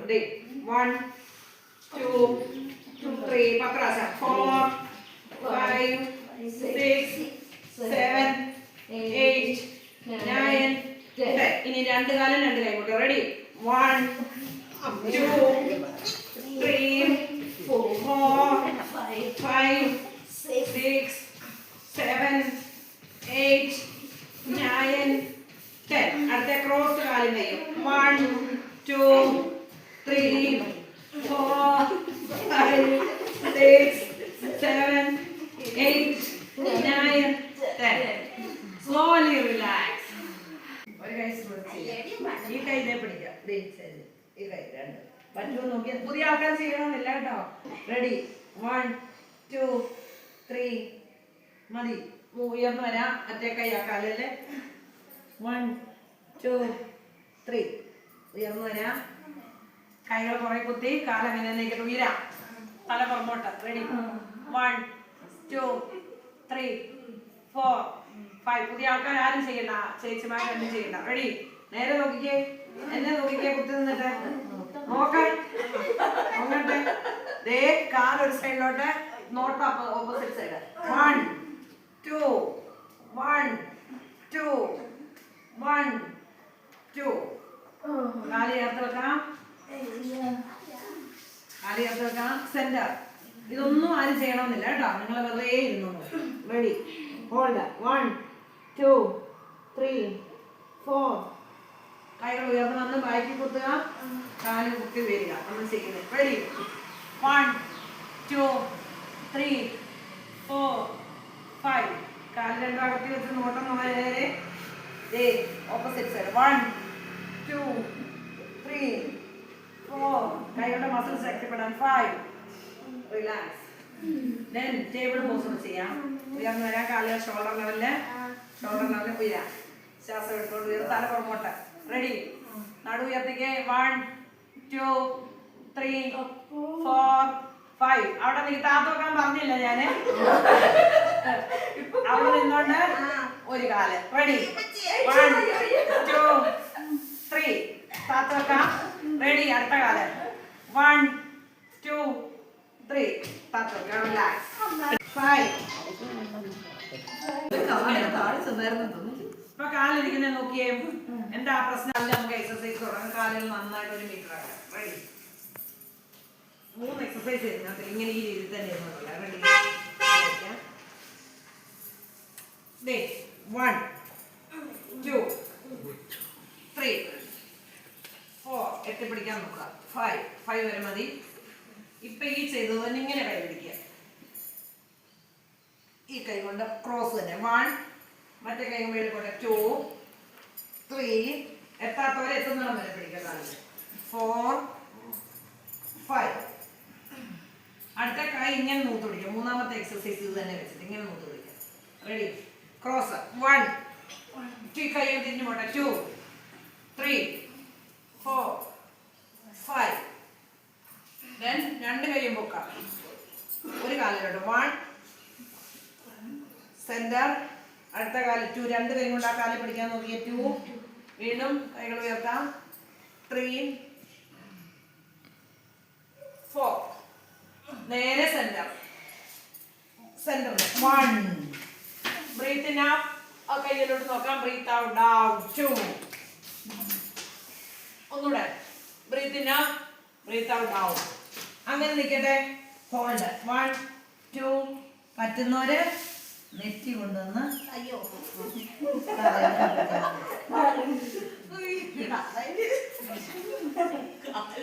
1 2 3 പത്രാസം 4 5 6 7 8 9 10 ഇനി രണ്ട് കാലം രണ്ട് കൈ കൊണ്ട് റെഡി 1 2 3 4 5 6 7 8 9 10 അടുത്ത ക്രോസ് കാലും കൈയും 1 2 3 4 5 6 7 8 9 10 slowly relax ഒരു കൈ ഈ കൈ ഇതേ പിടിക്കാം ഈ കൈ രണ്ട് പറ്റുമോ നോക്കിയാൽ പുതിയ ആൾക്കാർ ചെയ്യണമെന്നില്ല കേട്ടോ റെഡി 1 2 3 മതി ഉയർന്നു വരാം മറ്റേ കൈ ആ കാലല്ലേ 1 2 3 ഉയർന്നു വരാം കൈകൾ കുറെ കുത്തി കാലം ഇങ്ങനെ ഉയരാം തല പുറമോട്ട് റെഡി 1 2 3 4 5 പുതിയ ആൾക്കാർ ആരും ചെയ്യണ്ട ചേച്ചിമാർ രണ്ടും ചെയ്യണ്ട റെഡി നേരെ നോക്കിക്കേ എന്നെ നോക്കിക്കേ കുത്തി നിന്നിട്ട് നോക്കാൻ നോക്കട്ടെ ദേ കാലൊരു സൈഡിലോട്ട് നോട്ട് ഓപ്പോസിറ്റ് സൈഡ് 1 2 1 2 1 2 കാല് ചേർത്ത് വെക്കാം കാല് ചേർത്ത് വെക്കാം സെന്റർ ഇതൊന്നും ആരും ചെയ്യണമെന്നില്ല കേട്ടോ നിങ്ങൾ വെറുതെ ഇരുന്നു റെഡി ഹോൾഡ് 1 2 3 4 കൈകൾ ഉയർന്ന് വന്ന് ബാക്കി കുത്തുക കാല് കുത്തി വരിക നമ്മൾ ചെയ്യുന്നത് റെഡി 1 2 3 4 5 കാല് രണ്ടാകത്തി വെച്ച് നോട്ടം നേരെ ഓപ്പോസിറ്റ് സൈഡ് 1 2 3 4 കൈകളുടെ മസിൽസ് ശക്തിപ്പെടാൻ 5 റിലാക്സ് ദെൻ ടേബിൾ പോസ് ചെയ്യാം ഉയർന്നു വരാൻ കാലുകൾ ഷോൾഡർ ലെവലിൽ ഉയരാം ശ്വാസം എടുത്തോണ്ട് ഉയർന്ന് തല പുറമോട്ട് റെഡി നടു ഉയർത്തിക്ക് 1 2 3 4 5 അവിടെ നീ താത്ത് വെക്കാൻ പറഞ്ഞില്ല ഞാന് അവിടെ നിന്നോണ്ട് ഒരു കാല് റെഡി 1 2 3 താത്ത് വെക്കാം റെഡി അടുത്ത കാല് 1 2 3 താത്ത് വെക്കാം റിലാക്സ് 5 ഇപ്പൊ കാലിരിക്കുന്നത് നോക്കിയേ എന്താ പ്രശ്നം നമുക്ക് എക്സസൈസ് തുടങ്ങാം കാലുകൾ നന്നായിട്ട് 1 മീറ്റർ ആക്കാം റെഡി 3 എക്സസൈസ് ചെയ്യുന്നത് ഇങ്ങനെ ഈ രീതിയിൽ തന്നെ ഇരുന്നോളൂ റെഡി 1 2 3 4 എത്തിപ്പിടിക്കാൻ നോക്കുക 5 വരെ മതി ഇപ്പൊ ഈ ചെയ്തത് തന്നെ ഇങ്ങനെ കൈ പിടിക്കുക ഈ കൈ കൊണ്ട് ക്രോസ് തന്നെ 1 മറ്റേ കൈ മേടിക്കോട്ടെ 2 3 എത്താത്തവരെ എത്തുന്നിടം വരെ പിടിക്കുക 4 5 അടുത്ത കൈ ഇങ്ങനെ നൂത്ത് പിടിക്കുക മൂന്നാമത്തെ എക്സസൈസ് ഇത് തന്നെ വെച്ചിട്ട് ഇങ്ങനെ നൂത്ത് പിടിക്കുക റെഡി ക്രോസ് 1 കൈ തിരിഞ്ഞു പോട്ടെ 2 3 4 5 ദെൻ രണ്ട് കൈയും പൊക്കാം ഒരു കാലിലോട്ട് 1 സെന്റർ അടുത്ത കാല് 2 രണ്ട് കൈ കൊണ്ട് ആ കാലിൽ പിടിക്കാൻ നോക്കിയ 2 വീണ്ടും കൈകൾ ഉയർത്താം 3 4 നേരെ സെന്റർ 1 ബ്രീത്ത് ഇൻ അപ്പ് ആ കൈയിലോട്ട് നോക്കാം ബ്രീത്ത് ഔട്ട് ഡൗൺ 2 ഒന്നുകൂടെ breathe in up breathe out down അങ്ങനെ നിൽക്കട്ടെ ഹോൾഡ് 1 2 പറ്റുന്നവര് നെറ്റി കൊണ്ടുവന്ന് അയ്യോ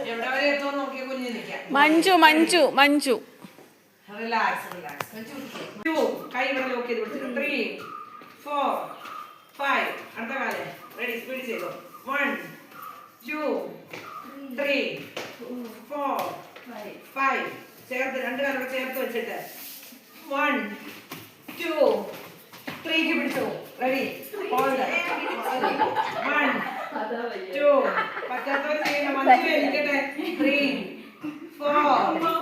എവിടെ വരെ എത്തുമോ നോക്കിയ കുഞ്ഞു നിൽക്കാം മഞ്ജു റിലാക്സ് കൈ ഇവിടെ ലോക്ക് ചെയ്ത് കൊടുത്തിട്ട് 3 4 5 അടുത്ത കാലം റെഡി സ്പീഡ് ചെയ്തോ 1 2 3 4 5 ചേർത്ത് രണ്ട് കാലം ചേർത്ത് വെച്ചിട്ട് 1 2 3 പിടിച്ചോ റെഡി ഹോൾഡ് 1 2 പറ്റാത്തവർ ചെയ്യണം മഞ്ജു ഇരിക്കട്ടെ 3 4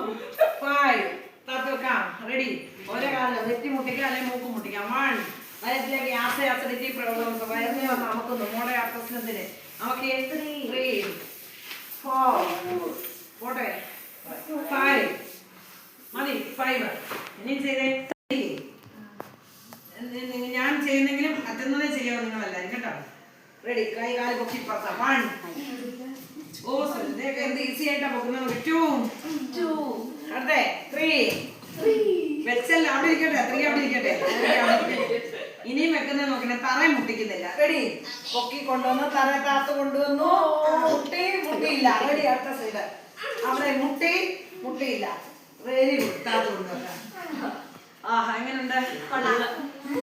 5 താത്ത് വെക്കാം റെഡി ഒരേ കാലം നെറ്റി മുട്ടിക്കാം അല്ലെങ്കിൽ മൂക്ക് മുട്ടിക്കാം 1 വയറ്റിലേക്ക് ആസിഡിറ്റി പ്രോബ്ലംസ് വയറിനെ നമുക്കൊന്ന് മോടെ പ്രശ്നത്തിന് നമുക്ക് 3 4 ഞാൻ ചെയ്യുന്നെങ്കിലും പറ്റുന്നതേ ചെയ്യാവോ നിങ്ങളെല്ലാരും കേട്ടോ. റെഡി, കൈ കാല് പൊക്കി പറത്താം. 1. ഓ ശ്രദ്ധയൊക്കെ എന്ത് ഈസി ആയിട്ടാ പൊക്കുന്നത്. 2. അടുത്തേ 3. വെച്ചല്ല അവിടെ ഇരിക്കട്ടെ. 3 അവിടെ ഇരിക്കട്ടെ. ഇനിയും വെക്കുന്നത് നോക്കണേ, തറയും മുട്ടിക്കുന്നില്ല. റെഡി, പൊക്കി കൊണ്ടുവന്നു, തറ താത്ത് കൊണ്ടുവന്നു, മുട്ടിയില്ല. റെഡി, അടുത്ത സൈഡ് അവിടെ മുട്ടിയില്ല. വെരി ഗുഡ്, താത്ത് കൊണ്ടുവന്ന. ആഹാ, എങ്ങനെയുണ്ട്?